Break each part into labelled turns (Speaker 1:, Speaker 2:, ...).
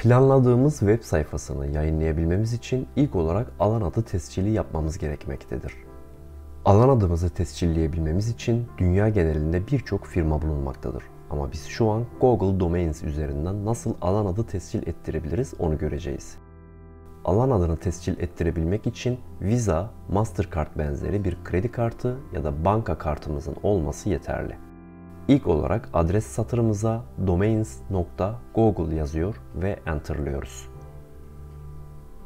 Speaker 1: Planladığımız web sayfasını yayınlayabilmemiz için ilk olarak alan adı tescili yapmamız gerekmektedir. Alan adımızı tescilleyebilmemiz için dünya genelinde birçok firma bulunmaktadır. Ama biz şu an Google Domains üzerinden nasıl alan adı tescil ettirebiliriz onu göreceğiz. Alan adını tescil ettirebilmek için Visa, Mastercard benzeri bir kredi kartı ya da banka kartımızın olması yeterli. İlk olarak adres satırımıza domains.google yazıyor ve enter'lıyoruz.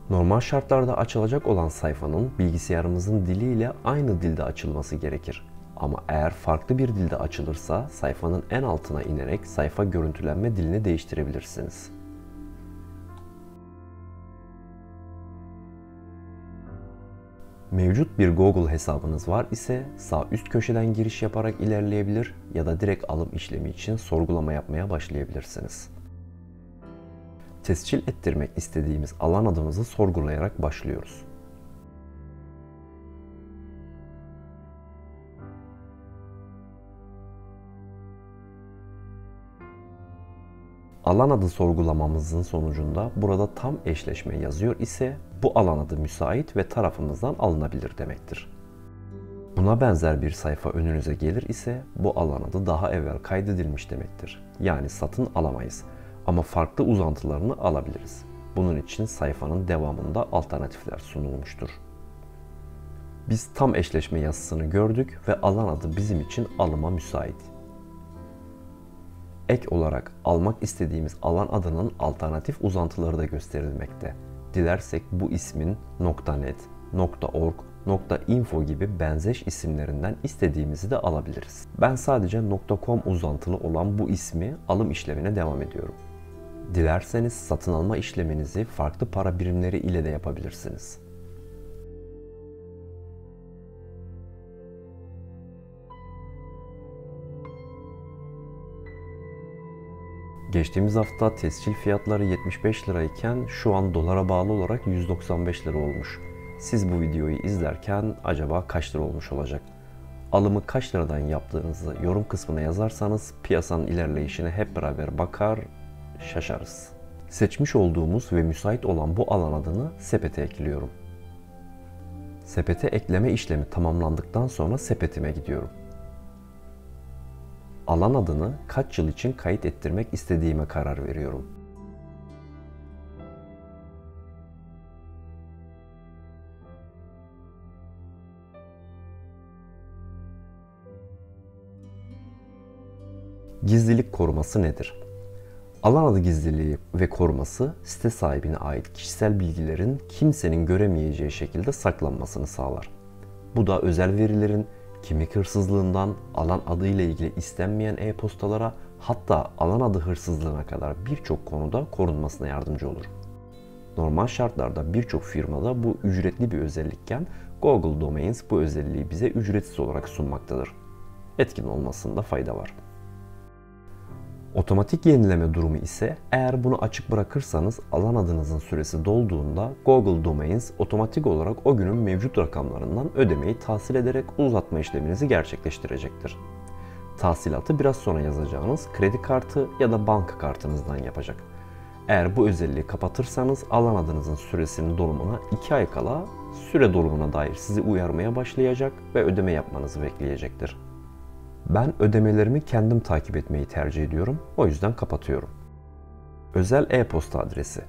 Speaker 1: Normal şartlarda açılacak olan sayfanın bilgisayarımızın diliyle aynı dilde açılması gerekir. Ama eğer farklı bir dilde açılırsa sayfanın en altına inerek sayfa görüntülenme dilini değiştirebilirsiniz. Mevcut bir Google hesabınız var ise sağ üst köşeden giriş yaparak ilerleyebilir ya da direkt alım işlemi için sorgulama yapmaya başlayabilirsiniz. Tescil ettirmek istediğimiz alan adımızı sorgulayarak başlıyoruz. Alan adı sorgulamamızın sonucunda burada tam eşleşme yazıyor ise bu alan adı müsait ve tarafımızdan alınabilir demektir. Buna benzer bir sayfa önünüze gelir ise bu alan adı daha evvel kaydedilmiş demektir. Yani satın alamayız ama farklı uzantılarını alabiliriz. Bunun için sayfanın devamında alternatifler sunulmuştur. Biz tam eşleşme yazısını gördük ve alan adı bizim için alıma müsait. Ek olarak almak istediğimiz alan adının alternatif uzantıları da gösterilmekte. Dilersek bu ismin .net, .org, .info gibi benzeş isimlerinden istediğimizi de alabiliriz. Ben sadece .com uzantılı olan bu ismi alım işlemine devam ediyorum. Dilerseniz satın alma işleminizi farklı para birimleri ile de yapabilirsiniz. Geçtiğimiz hafta tescil fiyatları 75 lirayken şu an dolara bağlı olarak 195 lira olmuş. Siz bu videoyu izlerken acaba kaç lira olmuş olacak? Alımı kaç liradan yaptığınızı yorum kısmına yazarsanız piyasanın ilerleyişine hep beraber bakar, şaşarız. Seçmiş olduğumuz ve müsait olan bu alan adını sepete ekliyorum. Sepete ekleme işlemi tamamlandıktan sonra sepetime gidiyorum. Alan adını kaç yıl için kayıt ettirmek istediğime karar veriyorum. Gizlilik koruması nedir? Alan adı gizliliği ve koruması site sahibine ait kişisel bilgilerin kimsenin göremeyeceği şekilde saklanmasını sağlar. Bu da özel verilerin kimlik hırsızlığından alan adı ile ilgili istenmeyen e-postalara hatta alan adı hırsızlığına kadar birçok konuda korunmasına yardımcı olur. Normal şartlarda birçok firmada bu ücretli bir özellikken Google Domains bu özelliği bize ücretsiz olarak sunmaktadır. Etkin olmasında fayda var. Otomatik yenileme durumu ise eğer bunu açık bırakırsanız alan adınızın süresi dolduğunda Google Domains otomatik olarak o günün mevcut rakamlarından ödemeyi tahsil ederek uzatma işleminizi gerçekleştirecektir. Tahsilatı biraz sonra yazacağınız kredi kartı ya da banka kartınızdan yapacak. Eğer bu özelliği kapatırsanız alan adınızın süresinin dolumuna 2 ay kala süre dolumuna dair sizi uyarmaya başlayacak ve ödeme yapmanızı bekleyecektir. Ben ödemelerimi kendim takip etmeyi tercih ediyorum. O yüzden kapatıyorum. Özel e-posta adresi.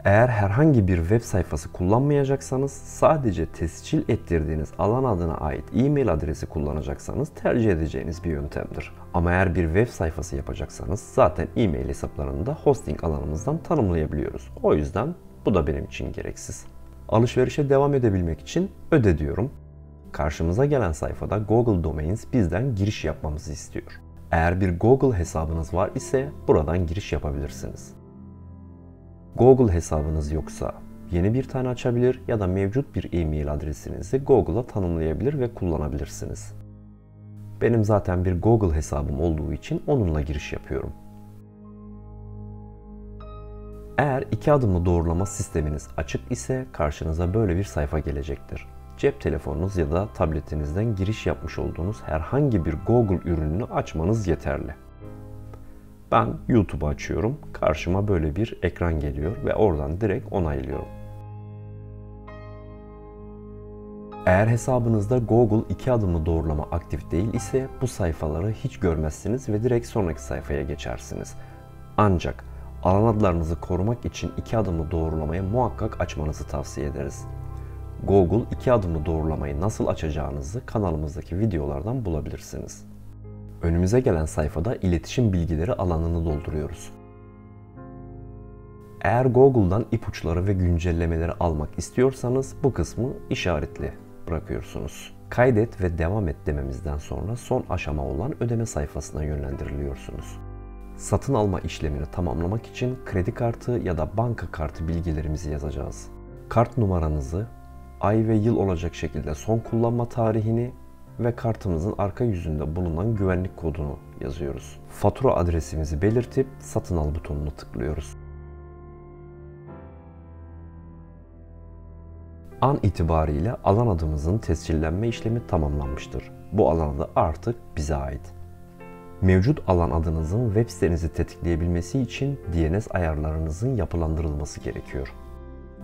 Speaker 1: Eğer herhangi bir web sayfası kullanmayacaksanız sadece tescil ettirdiğiniz alan adına ait e-mail adresi kullanacaksanız tercih edeceğiniz bir yöntemdir. Ama eğer bir web sayfası yapacaksanız zaten e-mail hesaplarını da hosting alanımızdan tanımlayabiliyoruz. O yüzden bu da benim için gereksiz. Alışverişe devam edebilmek için öde diyorum. Karşımıza gelen sayfada Google Domains bizden giriş yapmamızı istiyor. Eğer bir Google hesabınız var ise buradan giriş yapabilirsiniz. Google hesabınız yoksa yeni bir tane açabilir ya da mevcut bir e-mail adresinizi Google'a tanımlayabilir ve kullanabilirsiniz. Benim zaten bir Google hesabım olduğu için onunla giriş yapıyorum. Eğer 2 adımlı doğrulama sisteminiz açık ise karşınıza böyle bir sayfa gelecektir. Cep telefonunuz ya da tabletinizden giriş yapmış olduğunuz herhangi bir Google ürününü açmanız yeterli. Ben YouTube'u açıyorum. Karşıma böyle bir ekran geliyor ve oradan direkt onaylıyorum. Eğer hesabınızda Google 2 adımlı doğrulama aktif değil ise bu sayfaları hiç görmezsiniz ve direkt sonraki sayfaya geçersiniz. Ancak alan adlarınızı korumak için 2 adımlı doğrulamayı muhakkak açmanızı tavsiye ederiz. Google 2 adımlı doğrulamayı nasıl açacağınızı kanalımızdaki videolardan bulabilirsiniz. Önümüze gelen sayfada iletişim bilgileri alanını dolduruyoruz. Eğer Google'dan ipuçları ve güncellemeleri almak istiyorsanız bu kısmı işaretli bırakıyorsunuz. Kaydet ve devam et dememizden sonra son aşama olan ödeme sayfasına yönlendiriliyorsunuz. Satın alma işlemini tamamlamak için kredi kartı ya da banka kartı bilgilerimizi yazacağız. Kart numaranızı, ay ve yıl olacak şekilde son kullanma tarihini ve kartımızın arka yüzünde bulunan güvenlik kodunu yazıyoruz. Fatura adresimizi belirtip satın al butonuna tıklıyoruz. An itibariyle alan adımızın tescillenme işlemi tamamlanmıştır. Bu alan adı artık bize ait. Mevcut alan adınızın web sitenizi tetikleyebilmesi için DNS ayarlarınızın yapılandırılması gerekiyor.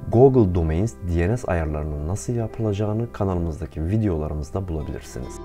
Speaker 1: Google Domains DNS ayarlarının nasıl yapılacağını kanalımızdaki videolarımızda bulabilirsiniz.